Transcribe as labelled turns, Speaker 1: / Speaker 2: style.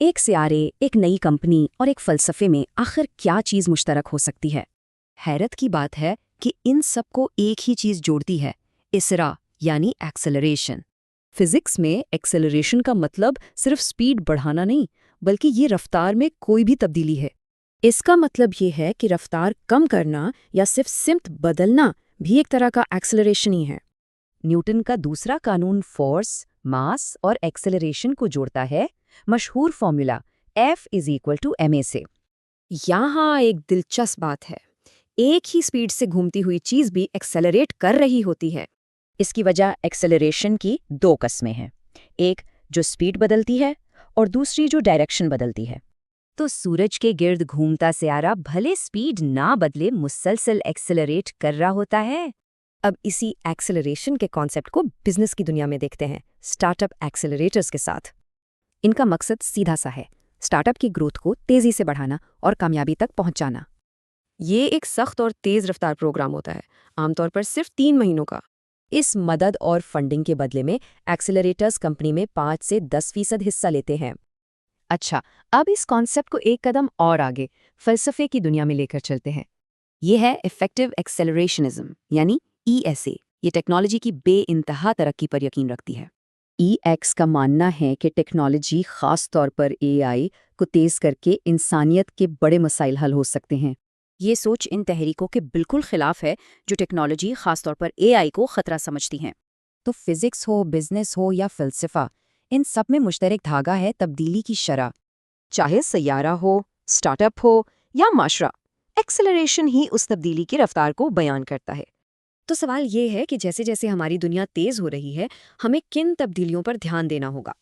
Speaker 1: एक सियारे, एक नई कंपनी और एक फ़लसफ़े में आखिर क्या चीज़ मुश्तरक हो सकती है? हैरत की बात है कि इन सबको एक ही चीज़ जोड़ती है, इसरा यानी एक्सेलरेशन। फिज़िक्स में एक्सेलरेशन का मतलब सिर्फ स्पीड बढ़ाना नहीं, बल्कि ये रफ्तार में कोई भी तब्दीली है। इसका मतलब ये है कि रफ्तार कम करना या सिर्फ सिमत बदलना भी एक तरह का एक्सेलरेशन ही है। न्यूटन का दूसरा कानून फोर्स, मास और एक्सेलरेशन को जोड़ता है, मशहूर फॉर्मूला F=ma से। यहाँ एक दिलचस्प बात है, एक ही स्पीड से घूमती हुई चीज़ भी एक्सेलरेट कर रही होती है। इसकी वजह एक्सेलरेशन की दो किस्में हैं, एक जो स्पीड बदलती है और दूसरी जो डायरेक्शन बदलती है। तो सूरज के गिर्द घूमता सियारा भले स्पीड ना बदले मुसलसल एक्सेलरेट कर रहा होता है। अब इसी एक्सेलरेशन के कॉन्सेप्ट को बिजनेस की दुनिया में देखते हैं, स्टार्टअप एक्सेलरेटर्स के साथ। इनका मकसद सीधा सा है, स्टार्टअप की ग्रोथ को तेज़ी से बढ़ाना और कामयाबी तक पहुंचाना। ये एक सख्त और तेज़ रफ्तार प्रोग्राम होता है, आमतौर पर सिर्फ 3 महीनों का। इस मदद और फंडिंग के बदले में एक्सेलरेटर्स कंपनी में 5 से 10% हिस्सा लेते हैं। अच्छा, अब इस कॉन्सेप्ट को एक कदम और आगे फ़लसफ़े की दुनिया में लेकर चलते हैं। ये है इफेक्टिव एक्सेलरेशनिज्म यानी ESA। ये टेक्नोलॉजी की बेइंतहा तरक्की पर यकीन रखती है। EX का मानना है कि टेक्नोलॉजी ख़ास तौर पर AI को तेज़ करके इंसानियत के बड़े मसाइल हल हो सकते हैं। ये सोच इन तहरीकों के बिल्कुल खिलाफ है जो टेक्नोलॉजी ख़ास तौर पर AI को ख़तरा समझती हैं। तो फिज़िक्स हो, बिजनेस हो या फ़लसफ़ा, इन सब में मुश्तरक धागा है तब्दीली की शरह। चाहे सैयारा हो, स्टार्टअप हो या माशरा, एक्सेलरेशन ही उस तब्दीली की रफ्तार को बयान करता है। तो सवाल ये है कि जैसे जैसे हमारी दुनिया तेज़ हो रही है, हमें किन तब्दीलियों पर ध्यान देना होगा।